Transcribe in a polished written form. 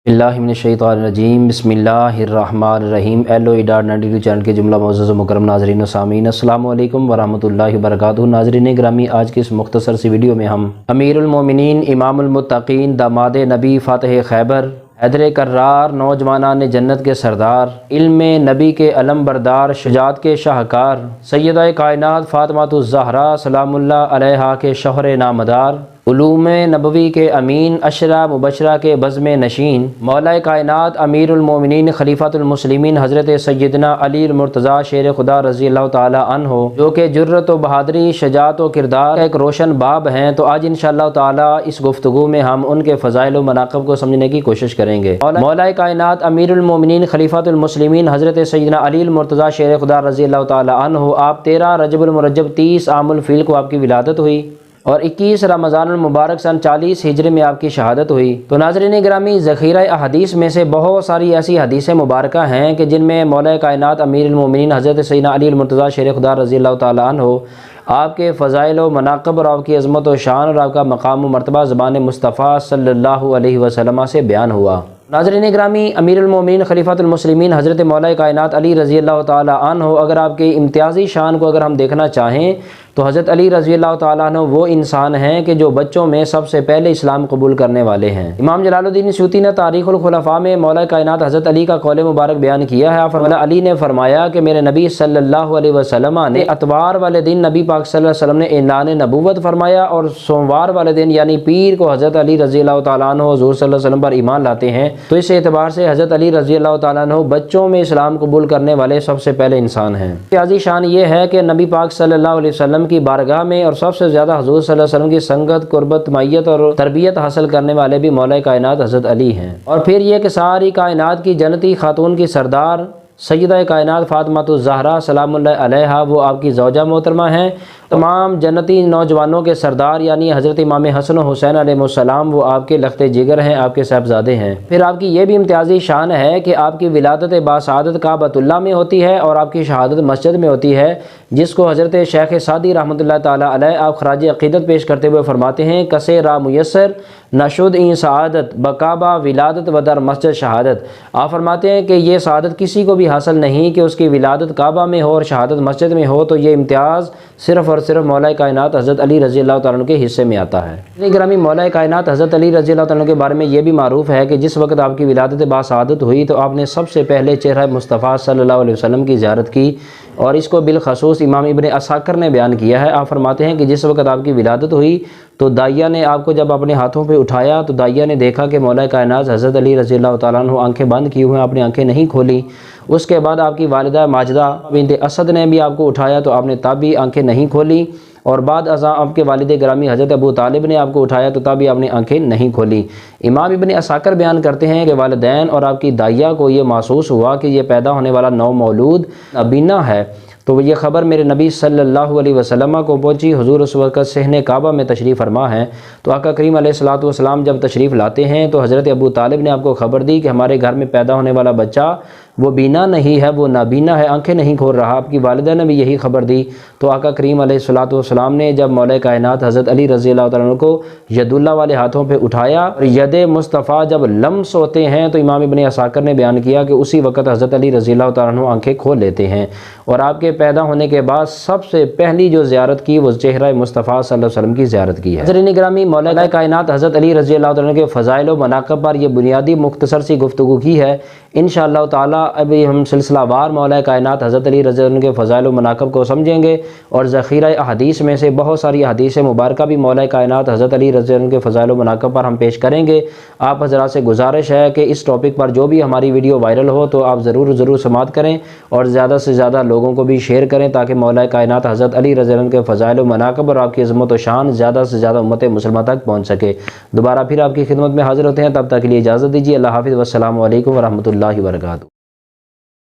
बिस्मिल्लाहिर्रहमानिर्रहीम बिस्मिल्लाहिर्रहमानिर्रहीम LOE.92 channel के जुमला मुअज़्ज़ज़ व मुकर्रम नाज़रीन व सामीन अस्सलामु अलैकुम व रहमतुल्लाहि व बरकातुहू। नाज़रीन ग्रामी, आज की इस मुख्तसर सी वीडियो में हम अमीरुल मोमिनीन इमामुल मुत्तक़ीन दामाद नबी फ़ातिह खैबर हैदर कर्रार नौजवानान जन्नत के सरदार इल्म नबी के अलम बरदार शुजात के शाहकार सैयदा कायनात फ़ातिमातुज़ ज़हरा सलामुल्लाह अलैहा के शौहर नामदार उलूम नबवी के अमीन अशरा मुबशरा के बज़्म नशीन मौला कायनात अमीरुल मोमिनीन खलीफातुल मुस्लिमीन हज़रत सैयदना अली मुर्तज़ा शेर खुदा रज़ी अल्लाह ताला अन्हो, जो कि जुर्रत व बहादरी शजात व किरदार का एक रोशन बाब हैं। तो आज इंशाअल्लाह ताला इस गुफ्तगू में हम उनके फ़ज़ाइल व मनाक़िब को समझने की कोशिश करेंगे। मौला कायनात अमीरुल मोमिनीन खलीफातुल मुस्लिमीन हज़रत सैयदना अली मुर्तज़ा शेर खुदा रज़ी अल्लाह ताला अन्हो, आप 13 रजबुल मुरज्जब 30 आमुल फ़ील को आपकी विलादत हुई और 21 रमज़ानुल मुबारक सन 40 हिजरी में आपकी शहादत हुई। तो नाज़रीन ग्रामी, ज़ख़ीरा अहदीस में से बहुत सारी ऐसी हदीसें मुबारका हैं कि जिनमें मौला कायनात अमीरुल मोमिनीन हज़रत सैयदना अली मुर्तज़ा शेर खुदा रज़ी अल्लाह ताला अन्हो आपके फ़ज़ाइल व मनाक़िब और आपकी अज़मत व शान और आपका मकाम व मर्तबा ज़बान मुस्तफ़ा सल्लल्लाहु अलैहि वसल्लम से बयान हुआ। नाज़रीन ग्रामी, अमीरुल मोमिनीन खलीफातुल मुस्लिमीन हज़रत मौला कायनात अली रज़ी अल्लाह ताला अन्हो, अगर आपके इम्तियाज़ी शान को अगर हम देखना चाहें तो हज़रत अली रज़ी अल्लाह ताला अन्हो वो इंसान हैं कि जो बच्चों में सबसे पहले इस्लाम कबूल करने वाले हैं। इमाम जलालुद्दीन सूती ने तारीख़ुल खुलफ़ा में मौला कायनात हज़रत अली का कौल मुबारक बयान किया है। फरमाया, अली ने फरमाया कि मेरे नबी सल्लल्लाहु अलैहि वसल्लम ने अतवार वाले दिन नबी पाक सल्लल्लाहु अलैहि वसल्लम ने ऐलान नबूवत फरमाया और सोमवार वाले दिन यानी पीर को हज़रत अली रज़ी अल्लाह ताला अन्हो हुज़ूर सल्लल्लाहु अलैहि वसल्लम पर ईमान लाते हैं। तो इस एतबार से हज़रत अली रज़ी अल्लाह ताला अन्हो बच्चों में इस्लाम कबूल करने वाले सबसे पहले इंसान हैं। इम्तियाज़ी शान ये है कि नबी पाक सल्लल्लाहु अलैहि वसल्लम की बारगाह में और सबसे ज़्यादा हुज़ूर सल्लल्लाहु अलैहि वसल्लम की संगत कुर्बत मैयत और तरबियत हासिल करने वाले भी मौला कायनात हज़रत अली हैं। और फिर ये कि सारी कायनात की जन्नती खातून की सरदार सैयदा कायनात फ़ातिमातुज़ ज़हरा सलामुल्लाह अलैहा वो आपकी ज़ौजा मोहतरमा हैं। तमाम जन्नती नौजवानों के सरदार यानी हज़रत इमाम हसन व हुसैन अलैहिस्सलाम वो आपके लख्ते जिगर हैं, आपके साहबजादे हैं। फिर आपकी ये भी इम्तियाज़ी शान है कि आपकी विलादत बासआदत काबतुल्लाह में होती है और आपकी शहादत मस्जिद में होती है, जिसको हज़रत शेख सादी रहमतुल्लाह ताला अलैह आप खराज अक़ीदत पेश करते हुए फरमाते हैं, कसे रा मुयस्सर नशुद ई सआदत बकाबा विलादत वदर मस्जिद शहादत। आप फरमाते हैं कि ये सआदत किसी को भी हासिल नहीं कि उसकी विलादत काबा में हो और शहादत मस्जिद में हो, तो ये इम्तियाज़ सिर्फ़ और सिर्फ मौला कायनात हज़रत अली रज़ी अल्लाह ताला अन्हु के हिस्से में आता है। ग्रामी, मौला कायनात हज़रत अली रज़ी अल्लाह ताला अन्हु के बारे में ये भी मारूफ़ है कि जिस वक्त आपकी विलादत बासआदत हुई तो आपने सबसे पहले चेहरा मुस्तफ़ा सल्लल्लाहु अलैहि वसल्लम की ज़ियारत की और इसको बिलखसूस इमाम इब्न असाकिर ने बयान किया है। आप फरमाते हैं कि जिस वक्त आपकी विलादत हुई तो दाइया ने आपको जब अपने हाथों पे उठाया तो दाइया ने देखा कि मौला कायनात हज़रत अली रज़ी अल्लाह ताला अन्हु आंखें बंद की हुई हैं, आपने आंखें नहीं खोली। उसके बाद आपकी वालिदा माजिदा बिन्त असद ने भी आपको उठाया तो आपने तब भी आंखें नहीं खोली और बाद अज़ा आपके वालिद ग्रामी हज़रत अबू तालिब ने आपको उठाया तो तब भी आपने आंखें नहीं खोली। इमाम इब्न असाकिर बयान करते हैं कि वालिदैन और आपकी दाइया को ये महसूस हुआ कि ये पैदा होने वाला नौ मौलूद नबीना है। तो ये ख़बर मेरे नबी सल्लल्लाहु अलैहि वसल्लम को पहुंची। हुजूर उस वक़्त सहने काबा में तशरीफ़ फरमा है। तो आका करीम अलैहिस्सलातु वस्सलाम जब तशरीफ़ लाते हैं तो हज़रत अबू तालिब ने आपको ख़बर दी कि हमारे घर में पैदा होने वाला बच्चा वो बीना नहीं है, वो नाबीना है, आंखें नहीं खोल रहा। आपकी वालिदा ने भी यही ख़बर दी। तो आका करीम अलैहिस्सलातु वस्सलाम ने जब मौला कायनात हज़रत अली रज़ी अल्लाह ताला अन्हु को यदुल्ला वाले हाथों पे उठाया और यद मुस्तफ़ा जब लम्स होते हैं तो इमाम इब्न असाकिर ने बयान किया कि उसी वक़्त हज़रत अली रज़ी अल्लाह ताला अन्हु आंखें खोल लेते हैं और आपके पैदा होने के बाद सबसे पहली जो ज़ियारत की वो चेहरा मुस्तफ़ा सल्लल्लाहु अलैहि वसल्लम की ज़ियारत की है। नाज़रीन ग्रामी, मौला कायनात हज़रत अली रज़ी अल्लाह ताला के फ़ज़ाइल व मनाक़िब पर ये बुनियादी मुख्तसर सी गुफ्तगू की है। इंशाअल्लाह ताला अभी हम सिलसिलावार मौला कायनात हज़रत अली रज़ी अल्लाह के फ़ज़ाइल व मनाक़िब को समझेंगे और ज़ख़ीरा अहदीस में से बहुत सारी अहदीस मुबारका भी मौला कायनात हज़रत अली रज़ी अल्लाह के फ़ज़ाइल व मनाक़िब पर हम पेश करेंगे। आप हज़रात से गुजारिश है कि इस टॉपिक पर जो भी हमारी वीडियो वायरल हो तो आप ज़रूर समाअत करें और ज़्यादा से ज़्यादा लोगों को भी शेयर करें ताकि मौला कायनात हज़रत अली रज़ी अल्लाह के फ़ज़ाइल व मनाक़िब और आपकी अज़मत व शान ज़्यादा से ज़्यादा उम्मत मुसलमान तक पहुँच सके। दोबारा फिर आपकी खिदमत में हाज़िर होते हैं, तब तक के लिए इजाज़त दीजिए। अल्लाह हाफ़िज़, वस्सलामु अलैकुम व रहमतुल्लाहि व बरकातुहू।